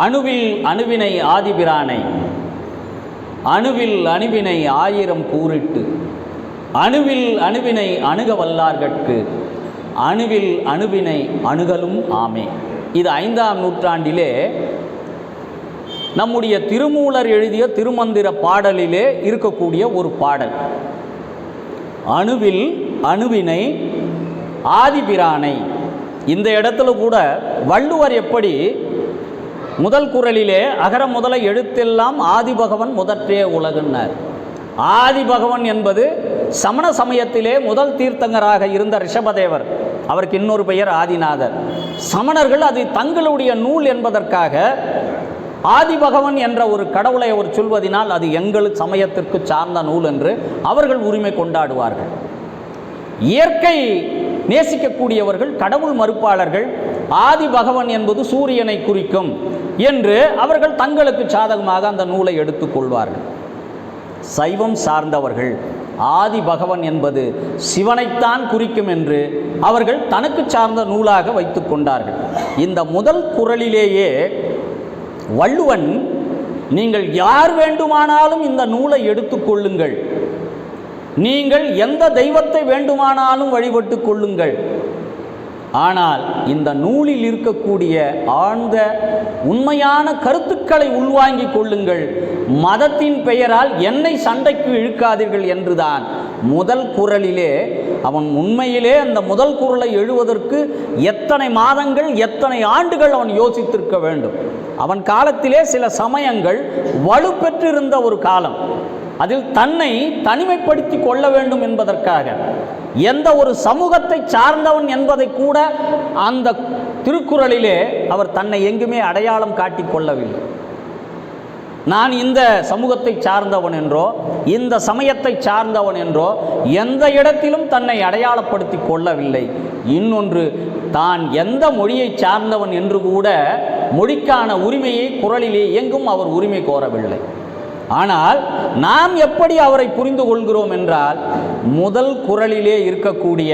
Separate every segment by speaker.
Speaker 1: அணுவில் அணுவினை ஆதிபிரானை அணுவில் அணுவினை 1000 கூறிட்டு அணுவில் அணுவினை அணுக வல்லார்கட்கு அணுவில் அணுவினை அணுகலும் ஆமே. இது 5ஆம் நூற்றாண்டிலே நம்முடைய திருமூலர் எழுதிய திருமந்திர பாடலிலே இருக்கக்கூடிய ஒரு பாடல். அணுவில் அணுவினை ஆதிபிரானை. இந்த இடத்துல கூட வள்ளுவர் எப்படி முதல் குறளிலே அகர முதல எழுத்தெல்லாம் ஆதிபகவன் முதற்றே உலகுன்னார். ஆதிபகவன் என்பது சமண சமயத்திலே முதல் தீர்த்தங்கராக இருந்த ரிஷபதேவர், அவருக்கு இன்னொரு பெயர் ஆதிநாதர். சமணர்கள் அது தங்களுடைய நூல் என்பதற்காக ஆதிபகவன் என்ற ஒரு கடவுளை அவர் சொல்வதினால் அது எங்கள் சமயத்திற்கு சார்ந்த நூல் என்று அவர்கள் உரிமை கொண்டாடுவார்கள். இயற்கை நேசிக்கக்கூடியவர்கள், கடவுள் மறுப்பாளர்கள், ஆதிபகவன் என்பது சூரியனை குறிக்கும் என்று அவர்கள் தங்களுக்கு சாதகமாக அந்த நூலை எடுத்துக்கொள்வார்கள். சைவம் சார்ந்தவர்கள் ஆதிபகவன் என்பது சிவனைத்தான் குறிக்கும் என்று அவர்கள் தனக்கு சார்ந்த நூலாக வைத்து கொண்டார்கள். இந்த முதல் குறளிலேயே வள்ளுவன், நீங்கள் யார் வேண்டுமானாலும் இந்த நூலை எடுத்துக்கொள்ளுங்கள், நீங்கள் எந்த தெய்வத்தை வேண்டுமானாலும் வழிபட்டு கொள்ளுங்கள், ஆனால் இந்த நூலில் இருக்கக்கூடிய ஆழ்ந்த உண்மையான கருத்துக்களை உள்வாங்கிக் கொள்ளுங்கள், மதத்தின் பெயரால் என்னை சண்டைக்கு இழுக்காதீர்கள் என்றுதான் முதல் குறளிலே அவன் உண்மையிலே அந்த முதல் குறளை எழுவதற்கு எத்தனை மாதங்கள் எத்தனை ஆண்டுகள் அவன் யோசித்திருக்க வேண்டும். அவன் காலத்திலே சில சமயங்கள் வலுப்பெற்றிருந்த ஒரு காலம். அதில் தன்னை தனிமைப்படுத்தி கொள்ள வேண்டும் என்பதற்காக எந்த ஒரு சமூகத்தை சார்ந்தவன் என்பதை கூட அந்த திருக்குறளிலே அவர் தன்னை எங்குமே அடையாளம் காட்டி கொள்ளவில்லை. நான் இந்த சமூகத்தை சார்ந்தவன் என்றோ இந்த சமயத்தை சார்ந்தவன் என்றோ எந்த இடத்திலும் தன்னை அடையாளப்படுத்தி கொள்ளவில்லை. இன்னொன்று, தான் எந்த மொழியை சார்ந்தவன் என்று கூட மொழிக்கான உரிமையை குறளிலே எங்கும் அவர் உரிமை கோரவில்லை. ஆனால் நாம் எப்படி அவரை புரிந்து கொள்கிறோம் என்றால், முதல் குறளிலே இருக்கக்கூடிய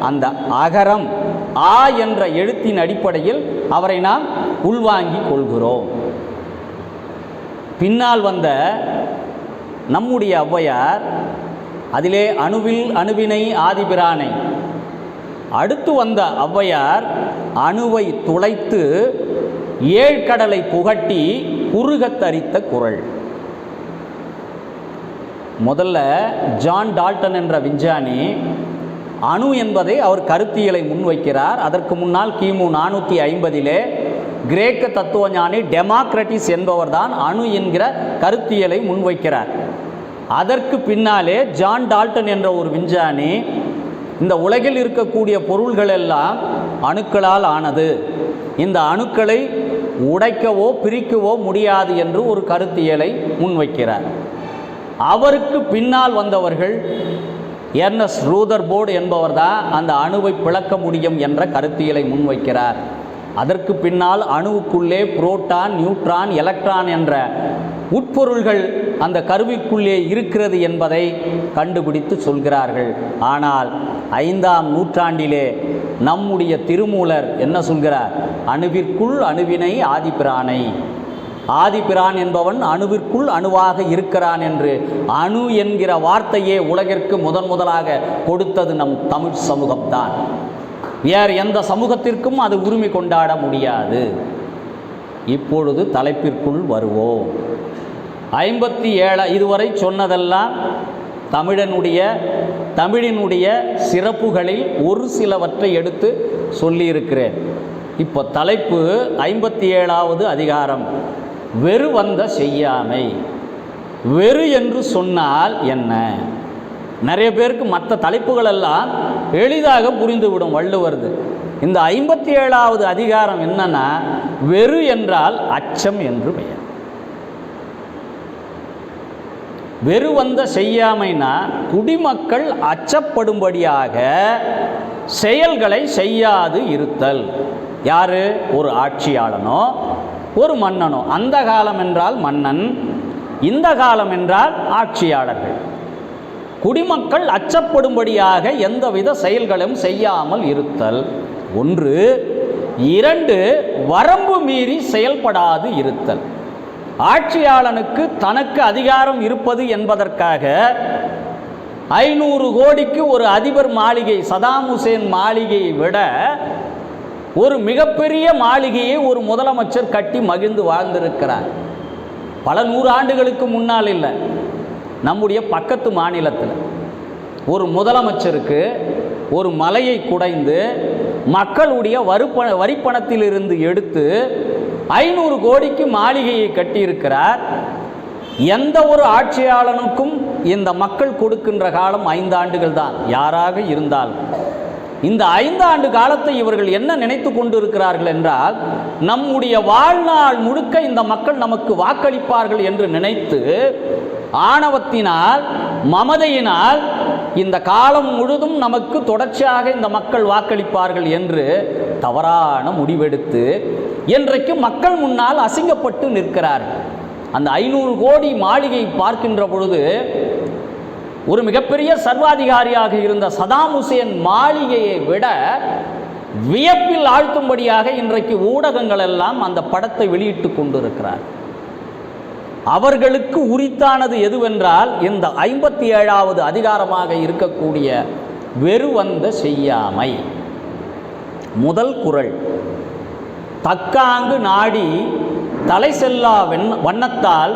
Speaker 1: அந்த அகரம் ஆ என்ற எழுத்தின் அடிப்படையில் அவரை நாம் உள்வாங்கிக் கொள்கிறோம். பின்னால் வந்த நம்முடைய ஔவையார் அதிலே அணுவில் அணுவினை ஆதிபிரானை, அடுத்து வந்த ஔவையார் அணுவை துளைத்து ஏழ்கடலை புகட்டி குறுகத் தரித்த குறள். முதல்ல ஜான் டால்டன் என்ற விஞ்ஞானி அணு என்பதை அவர் கருத்தியலை முன்வைக்கிறார். அதற்கு முன்னால் கிமு 450 கிரேக்க தத்துவஞானி டெமாக்ரட்டிஸ் என்பவர் தான் அணு என்கிற கருத்தியலை முன்வைக்கிறார். அதற்கு பின்னாலே ஜான் டால்டன் என்ற ஒரு விஞ்ஞானி இந்த உலகில் இருக்கக்கூடிய பொருள்கள் எல்லாம் அணுக்களால் ஆனது, இந்த அணுக்களை உடைக்கவோ பிரிக்கவோ முடியாது என்று ஒரு கருத்தியலை முன்வைக்கிறார். அவருக்கு பின்னால் வந்தவர்கள் எர்னஸ்ட் ரூதர்போர்டு என்பவர் தான் அந்த அணுவை பிளக்க முடியும் என்ற கருத்தியலை முன்வைக்கிறார். அதற்கு பின்னால் அணுவுக்குள்ளே புரோட்டான், நியூட்ரான், எலக்ட்ரான் என்ற உட்பொருள்கள் அந்த கருவிக்குள்ளே இருக்கிறது என்பதை கண்டுபிடித்து சொல்கிறார்கள். ஆனால் 5ஆம் நூற்றாண்டிலே நம்முடைய திருமூலர் என்ன சொல்கிறார்? அணுவிற்குள் அணுவினை ஆதிபிரானை, ஆதிபிரான் என்பவன் அணுவிற்குள் அணுவாக இருக்கிறான் என்று அணு என்கிற வார்த்தையே உலகிற்கு முதலாக கொடுத்தது நம் தமிழ் சமூகம்தான். வேறு எந்த சமூகத்திற்கும் அது உரிமை கொண்டாட முடியாது. இப்பொழுது தலைப்பிற்குள் வருவோம். 57 இதுவரை சொன்னதெல்லாம் தமிழினுடைய சிறப்புகளில் ஒரு சிலவற்றை எடுத்து சொல்லியிருக்கிறேன். இப்போ தலைப்பு 57வது அதிகாரம், வெறு வந்த செய்யாமை. வெறு என்று சொன்னால் என்ன? நிறைய பேருக்கு மற்ற தலைப்புகளெல்லாம் எளிதாக புரிந்துவிடும் வள்ளுவர்து. இந்த 57வது அதிகாரம் என்னன்னா, வெறு என்றால் அச்சம் என்று பெயர். வெறு வந்த செய்யாமைனா குடிமக்கள் அச்சப்படும்படியாக செயல்களை செய்யாது இருத்தல். யாரு? ஒரு ஆட்சியாளனோ ஒரு மன்னனோ. அந்த காலம் என்றால் மன்னன், இந்த காலம் என்றால் ஆட்சியாளர்கள். குடிமக்கள் அச்சப்படும்படியாக எந்தவித செயல்களும் செய்யாமல் இருத்தல். ஒன்று, 2 வரம்பு மீறி செயல்படாது இருத்தல். ஆட்சியாளனுக்கு தனக்கு அதிகாரம் இருப்பது என்பதற்காக 500 கோடிக்கு ஒரு அதிபர் மாளிகை, சதாம் ஹுசேன் மாளிகையை விட ஒரு மிகப்பெரிய மாளிகையை ஒரு முதலமைச்சர் கட்டி மகிழ்ந்து வாழ்ந்திருக்கிறார். பல 100 ஆண்டுகளுக்கு முன்னால் இல்லை, நம்முடைய பக்கத்து மாநிலத்தில் ஒரு முதலமைச்சருக்கு ஒரு மலையை குடைந்து மக்களுடைய வரிப்பணத்திலிருந்து எடுத்து 500 கோடிக்கு மாளிகையை கட்டியிருக்கிறார். எந்த ஒரு ஆட்சியாளனுக்கும் இந்த மக்கள் கொடுக்கின்ற காலம் 5 ஆண்டுகள் தான், யாராக இருந்தாலும். இந்த 5 ஆண்டு காலத்தை இவர்கள் என்ன நினைத்து கொண்டிருக்கிறார்கள் என்றால், நம்முடைய வாழ்நாள் முழுக்க இந்த மக்கள் நமக்கு வாக்களிப்பார்கள் என்று நினைத்து ஆணவத்தினால், மமதையினால் இந்த காலம் முழுதும் நமக்கு தொடர்ச்சியாக இந்த மக்கள் வாக்களிப்பார்கள் என்று தவறான முடிவெடுத்து இன்றைக்கு மக்கள் முன்னால் அசிங்கப்பட்டு நிற்கிறார்கள். அந்த 500 கோடி மாளிகை பார்க்கின்ற பொழுது ஒரு மிகப்பெரிய சர்வாதிகாரியாக இருந்த சதாம் ஹுசேன் மாளிகையை விட வியப்பில் ஆழ்த்தும்படியாக இன்றைக்கு ஊடகங்கள் எல்லாம் அந்த படத்தை வெளியிட்டு கொண்டிருக்கிறார். அவர்களுக்கு உரித்தானது எதுவென்றால், இந்த 57வது அதிகாரமாக இருக்கக்கூடிய வெறுவந்த செய்யாமை. முதல் குறள், தக்காங்கு நாடி தலை செல்லா வண்ணத்தால்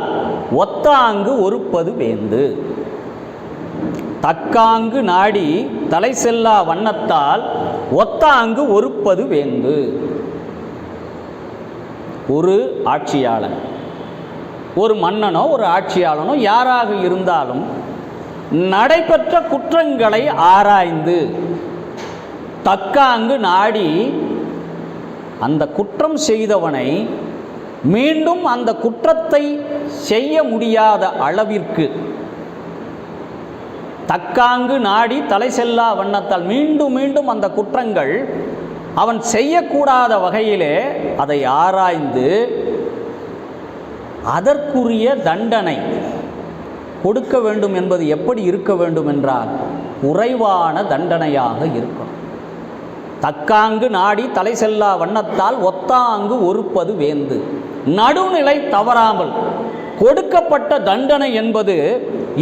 Speaker 1: ஒத்தாங்கு ஒருப்பது வேந்து. தக்காங்கு நாடி தலை செல்லா வண்ணத்தால் ஒத்தாங்கு ஒருப்பது வேந்து. ஒரு ஆட்சியாளன், ஒரு மன்னனோ ஒரு ஆட்சியாளனோ யாராக இருந்தாலும் நடைபெற்ற குற்றங்களை ஆராய்ந்து தக்காங்கு நாடி அந்த குற்றம் செய்தவனை மீண்டும் அந்த குற்றத்தை செய்ய முடியாத அளவிற்கு, தக்காங்கு நாடி தலை செல்லா வண்ணத்தால் மீண்டும் மீண்டும் அந்த குற்றங்கள் அவன் செய்யக்கூடாத வகையிலே அதை ஆராய்ந்து அதற்குரிய தண்டனை கொடுக்க வேண்டும். என்பது எப்படி இருக்க வேண்டும் என்றால், குறைவான தண்டனையாக இருக்கும். தக்காங்கு நாடி தலை செல்லா வண்ணத்தால் ஒத்தாங்கு ஒருப்பது வேந்து. நடுநிலை தவறாமல் கொடுக்கப்பட்ட தண்டனை என்பது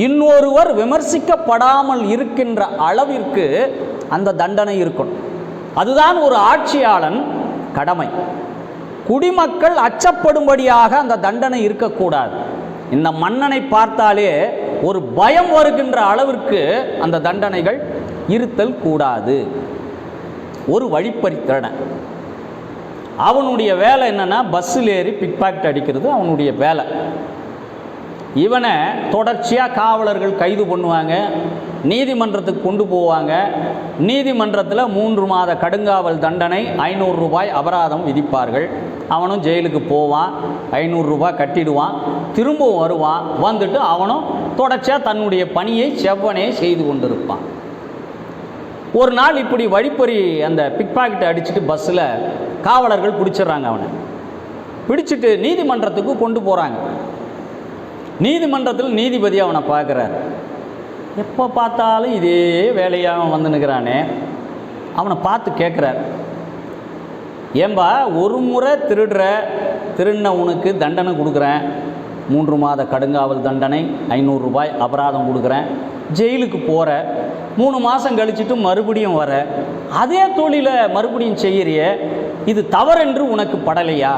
Speaker 1: இன்னொருவர் விமர்சிக்கப்படாமல் இருக்கின்ற அளவிற்கு அந்த தண்டனை இருக்கும். அதுதான் ஒரு ஆட்சியாளன் கடமை. குடிமக்கள் அச்சப்படும்படியாக அந்த தண்டனை இருக்கக்கூடாது. இந்த மன்னனை பார்த்தாலே ஒரு பயம் வருகின்ற அளவிற்கு அந்த தண்டனைகள் இருத்தல் கூடாது. ஒரு வழிப்பறித்தன, அவனுடைய வேலை என்னன்னா, பஸ்ஸில் ஏறி பிக் பாக்கெட் அடிக்கிறது அவனுடைய வேலை. இவனை தொடர்ச்சியாக காவலர்கள் கைது பண்ணுவாங்க, நீதிமன்றத்துக்கு கொண்டு போவாங்க. நீதிமன்றத்தில் 3 மாத கடுங்காவல் தண்டனை, 500 ரூபாய் அபராதம் விதிப்பார்கள். அவனும் ஜெயிலுக்கு போவான், 500 ரூபாய் கட்டிடுவான், திரும்பவும் வருவான். வந்துட்டு அவனும் தொடர்ச்சியாக தன்னுடைய பணியை செவ்வனே செய்து கொண்டிருப்பான். ஒரு நாள் இப்படி வழிப்பறி அந்த பிக் பாக்கெட்டை அடிச்சுட்டு பஸ்ஸில் காவலர்கள் பிடிச்சிடுறாங்க. அவனை பிடிச்சிட்டு நீதிமன்றத்துக்கு கொண்டு போகிறாங்க. நீதிமன்றத்தில் நீதிபதி அவனை பார்க்குறார். எப்போ பார்த்தாலும் இதே வேலையாக வந்து நிற்கிறானே. அவனை பார்த்து கேட்குறார், ஏம்பா ஒரு முறை திருடின உனக்கு தண்டனை கொடுக்குறேன், 3 மாத கடுங்காவல் தண்டனை, 500 ரூபாய் அபராதம் கொடுக்குறேன், ஜெயிலுக்கு போகிற, 3 மாதம் கழிச்சிட்டு மறுபடியும் வர, அதே தொழிலை மறுபடியும் செய்கிறிய, இது தவறென்று உனக்கு படலையா?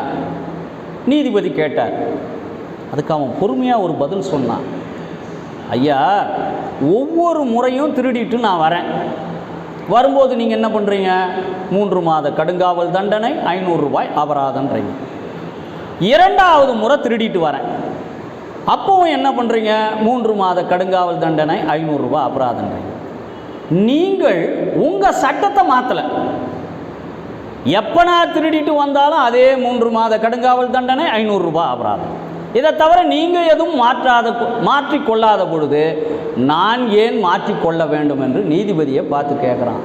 Speaker 1: நீதிபதி கேட்டார். அதுக்கு அவன் பொறுமையாக ஒரு பதில் சொன்னான். ஐயா, ஒவ்வொரு முறையும் திருடிட்டு நான் வரேன். வரும்போது நீங்கள் என்ன பண்ணுறீங்க? 3 மாத கடுங்காவல் தண்டனை, 500 ரூபாய் அபராதம்ன்றீங்க. 2வது முறை திருடிட்டு வரேன், அப்பவும் என்ன பண்ணுறீங்க? 3 மாத கடுங்காவல் தண்டனை, 500 ரூபாய் அபராதம்ன்றீங்க. நீங்கள் உங்கள் சட்டத்தை மாற்றலை. எப்போ நான் திருடிட்டு வந்தாலும் அதே 3 மாத கடுங்காவல் தண்டனை, 500 ரூபாய் அபராதம். இதை தவிர நீங்கள் எதுவும் மாற்றிக்கொள்ளாத பொழுது நான் ஏன் மாற்றிக்கொள்ள வேண்டும் என்று நீதிபதியை பார்த்து கேட்குறான்.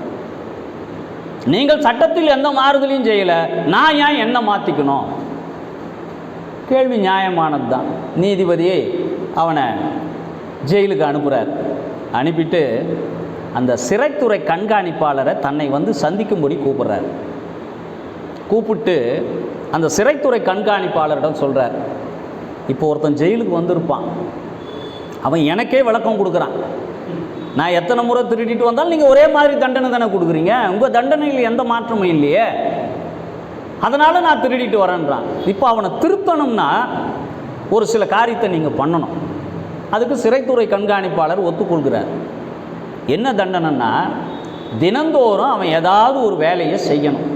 Speaker 1: நீங்கள் சட்டத்தில் எந்த மாறுதலையும் செய்யலை, நான் ஏன் என்ன மாற்றிக்கணும்? கேள்வி நியாயமானது தான். நீதிபதியை அவனை ஜெயிலுக்கு அனுப்புகிறார். அனுப்பிட்டு அந்த சிறைத்துறை கண்காணிப்பாளரை தன்னை வந்து சந்திக்கும்படி கூப்பிட்றார். கூப்பிட்டு அந்த சிறைத்துறை கண்காணிப்பாளரிடம் சொல்கிறார், இப்போ ஒருத்தன் ஜெயிலுக்கு வந்திருப்பான், அவன் எனக்கே விளக்கம் கொடுக்குறான், நான் எத்தனை முறை திருடிட்டு வந்தாலும் நீங்கள் ஒரே மாதிரி தண்டனை தானே கொடுக்குறீங்க, உங்கள் தண்டனையில் எந்த மாற்றமும் இல்லையே, அதனால் நான் திருடிட்டு வரேன்றான். இப்போ அவனை திருத்தணும்னா ஒரு சில காரியத்தை நீங்கள் பண்ணணும். அதுக்கு சிறைத்துறை கண்காணிப்பாளர் ஒத்துக்கொள்கிறார். என்ன தண்டனைன்னா, தினந்தோறும் அவன் ஏதாவது ஒரு வேலையை செய்யணும்.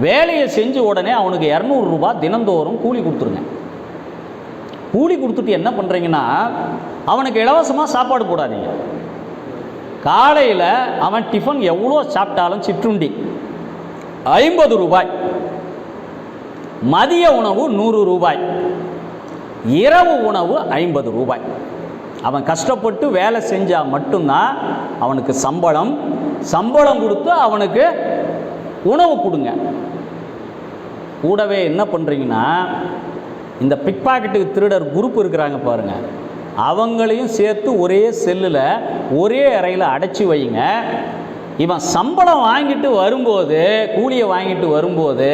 Speaker 1: வேலையை செஞ்ச உடனே அவனுக்கு 200 ரூபாய் தினந்தோறும் கூலி கொடுத்துருங்க. கூலி கொடுத்துட்டு என்ன பண்ணுறீங்கன்னா, அவனுக்கு இலவசமாக சாப்பாடு போடாதீங்க. காலையில் அவன் டிஃபன் எவ்வளோ சாப்பிட்டாலும் சிற்றுண்டி 50 ரூபாய், மதிய உணவு 100 ரூபாய், இரவு உணவு 50 ரூபாய். அவன் கஷ்டப்பட்டு வேலை செஞ்சால் மட்டும்தான் அவனுக்கு சம்பளம் கொடுத்து அவனுக்கு உணவு கொடுங்க. கூடவே என்ன பண்ணுறீங்கன்னா, இந்த பிக் பாக்கெட்டுக்கு திருடர் குரூப் இருக்கிறாங்க பாருங்கள், அவங்களையும் சேர்த்து ஒரே செல்லில் ஒரே அறையில் அடைச்சி வைங்க. இவன் சம்பளம் வாங்கிட்டு வரும்போது, கூலியை வாங்கிட்டு வரும்போது,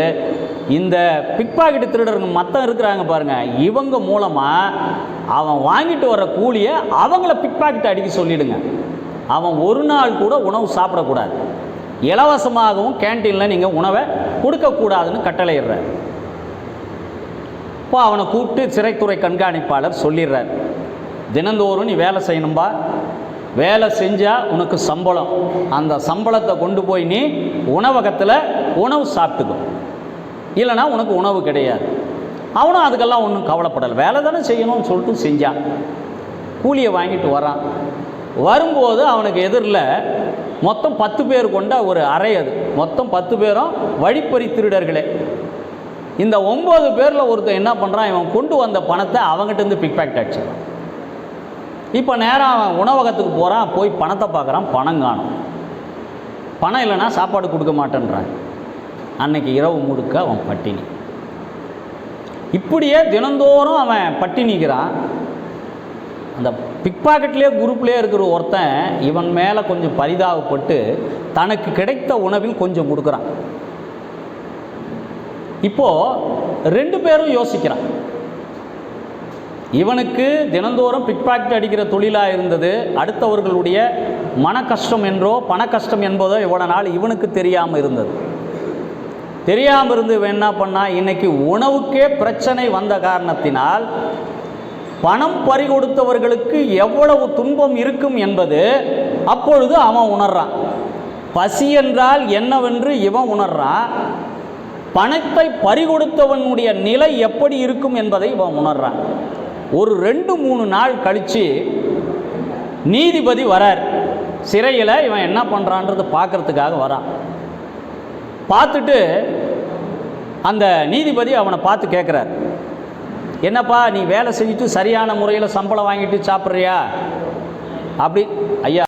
Speaker 1: இந்த பிக் பாக்கெட்டு திருடருங்க மற்ற இருக்கிறாங்க பாருங்கள், இவங்க மூலமாக அவன் வாங்கிட்டு வர கூலியை அவங்கள பிக் பாக்கெட் அடிக்க சொல்லிவிடுங்க. அவன் ஒரு நாள் கூட உணவு சாப்பிடக்கூடாது, இலவசமாகவும் கேன்டீனில் நீங்கள் உணவை கொடுக்கக்கூடாதுன்னு கட்டளையிடுறார். இப்போ அவனை கூப்பிட்டு சிறைத்துறை கண்காணிப்பாளர் சொல்லிடுறார், தினந்தோறும் நீ வேலை செய்யணும்பா, வேலை செஞ்சால் உனக்கு சம்பளம், அந்த சம்பளத்தை கொண்டு போய் நீ உணவகத்தில் உணவு சாப்பிட்டுக்கோ, இல்லைனா உனக்கு உணவு கிடையாது. அவனும் அதுக்கெல்லாம் ஒன்றும் கவலைப்படலை, வேலை தானே செய்யணும்னு சொல்லிட்டு செஞ்சான். கூலியை வாங்கிட்டு வரான். வரும்போது அவனுக்கு எதிரில் மொத்தம் 10 பேர் கொண்ட ஒரு அறை, அது மொத்தம் 10 பேரும் வழிப்பறி திருடர்களே. இந்த 9 பேரில் ஒருத்தன் என்ன பண்ணுறான், இவன் கொண்டு வந்த பணத்தை அவங்ககிட்டருந்து பிக் பாக்கெட் அடிச்சிடறான். இப்போ நேராக அவன் உணவகத்துக்கு போகிறான், போய் பணத்தை பார்க்குறான், பணம் காணும். பணம் இல்லைன்னா சாப்பாடு கொடுக்க மாட்டேன்றான். அன்னைக்கு இரவு முழுக்க அவன் பட்டினி. இப்படியே தினந்தோறும் அவன் பட்டினிக்கிறான். அந்த பிக் பாக்கெட்லேயே குரூப்லேயே இருக்கிற ஒருத்தன் இவன் மேலே கொஞ்சம் பரிதாபப்பட்டு தனக்கு கிடைத்த உணவில் கொஞ்சம் கொடுக்குறான். இப்போது 2 பேரும் யோசிக்கிறான். இவனுக்கு தினந்தோறும் பிக் பாக்கெட் அடிக்கிற தொழிலாக இருந்தது, அடுத்தவர்களுடைய மன கஷ்டம் என்றோ பண கஷ்டம் என்பதோ இவ்வளோ நாள் இவனுக்கு தெரியாமல் இருந்தது. தெரியாமல் இருந்து இவன் என்ன பண்ணா, இன்னைக்கு உணவுக்கே பிரச்சனை வந்த காரணத்தினால் பணம் பறிகொடுத்தவர்களுக்கு எவ்வளவு துன்பம் இருக்கும் என்பது அப்பொழுது அவன் உணர்றான். பசி என்றால் என்னவென்று இவன் உணர்றான். பணத்தை பறிகொடுத்தவனுடைய நிலை எப்படி இருக்கும் என்பதை இவன் உணர்றான். ஒரு 2-3 நாள் கழித்து நீதிபதி வரார். சிறையில் இவன் என்ன பண்ணுறான்றது பார்க்கறதுக்காக வரான். பார்த்துட்டு அந்த நீதிபதி அவனை பார்த்து கேட்குறார், என்னப்பா நீ வேலை செஞ்சுட்டு சரியான முறையில் சம்பளம் வாங்கிட்டு சாப்பிட்றியா? அப்படி ஐயா,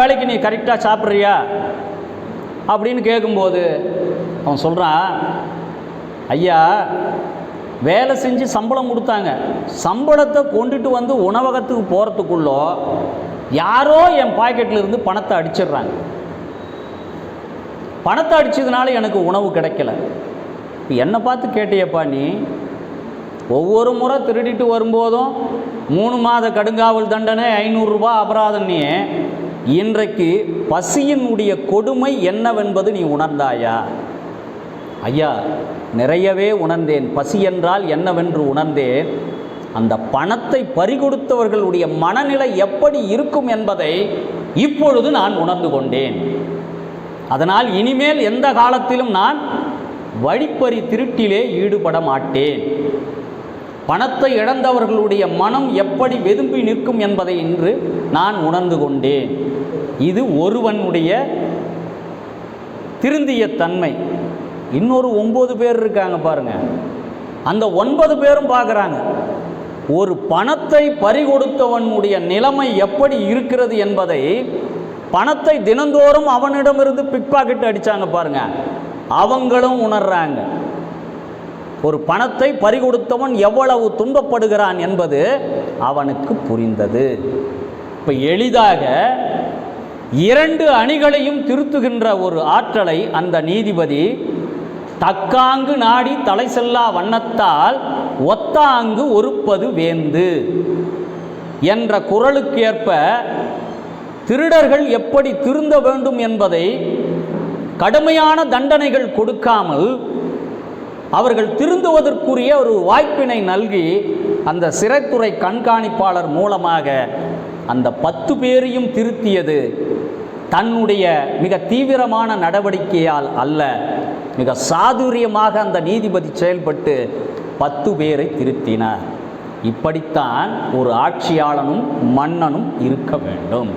Speaker 1: வேலைக்கு நீ கரெக்டாக சாப்பிட்றியா அப்படின்னு கேட்கும்போது அவன் சொல்கிறான், ஐயா வேலை செஞ்சு சம்பளம் கொடுத்தாங்க, சம்பளத்தை கொண்டுட்டு வந்து உணவகத்துக்கு போகிறதுக்குள்ளோ யாரோ என் பாக்கெட்டில் இருந்து பணத்தை அடிச்சிடுறாங்க. பணத்தை அடித்ததுனால எனக்கு உணவு கிடைக்கல. என்னை பார்த்து கேட்டியப்பா, நீ ஒவ்வொரு முறை திருடிட்டு வரும்போதும் 3 மாத கடுங்காவல் தண்டனை 500 ரூபாய் அபராதம். நீ இன்றைக்கு பசியினுடைய கொடுமை என்னவென்பது நீ உணர்ந்தாயா? ஐயா நிறையவே உணர்ந்தேன், பசி என்றால் என்னவென்று உணர்ந்தேன். அந்த பணத்தை பறிகொடுத்தவர்களுடைய மனநிலை எப்படி இருக்கும் என்பதை இப்பொழுது நான் உணர்ந்து கொண்டேன். அதனால் இனிமேல் எந்த காலத்திலும் நான் வழிப்பறி திருட்டிலே ஈடுபட மாட்டேன். பணத்தை இழந்தவர்களுடைய மனம் எப்படி வெதும்பி நிற்கும் என்பதை இன்று நான் உணர்ந்து கொண்டேன். இது ஒருவனுடைய திருந்திய தன்மை. இன்னொரு 9 பேர் இருக்காங்க பாருங்க, அந்த 9 பேரும் பார்க்குறாங்க ஒரு பணத்தை பறிகொடுத்தவனுடைய நிலைமை எப்படி இருக்கிறது என்பதை. பணத்தை தினந்தோறும் அவனிடமிருந்து பிக் பாக்கெட் அடித்தாங்க பாருங்க, அவங்களும் உணர்றாங்க. ஒரு பணத்தை பறிகொடுத்தவன் எவ்வளவு துன்பப்படுகிறான் என்பது அவனுக்கு புரிந்தது. இப்போ எளிதாக 2 அணிகளையும் திருத்துகின்ற ஒரு ஆற்றலை அந்த நீதிபதி தக்காங்கு நாடி தலை செல்லா வண்ணத்தால் ஒத்தாங்கு ஒருப்பது வேந்து என்ற குறளுக்கு ஏற்ப திருடர்கள் எப்படி திருந்த வேண்டும் என்பதை கடுமையான தண்டனைகள் கொடுக்காமல் அவர்கள் திருந்துவதற்குரிய ஒரு வாய்ப்பினை நல்கி அந்த சிறைத்துறை கண்காணிப்பாளர் மூலமாக அந்த 10 பேரையும் திருத்தியது தன்னுடைய மிக தீவிரமான நடவடிக்கையால் அல்ல, மிக சாதுரியமாக அந்த நீதிபதி செயல்பட்டு 10 பேரை திருத்தினார். இப்படித்தான் ஒரு ஆட்சியாளனும் மன்னனும் இருக்க வேண்டும்.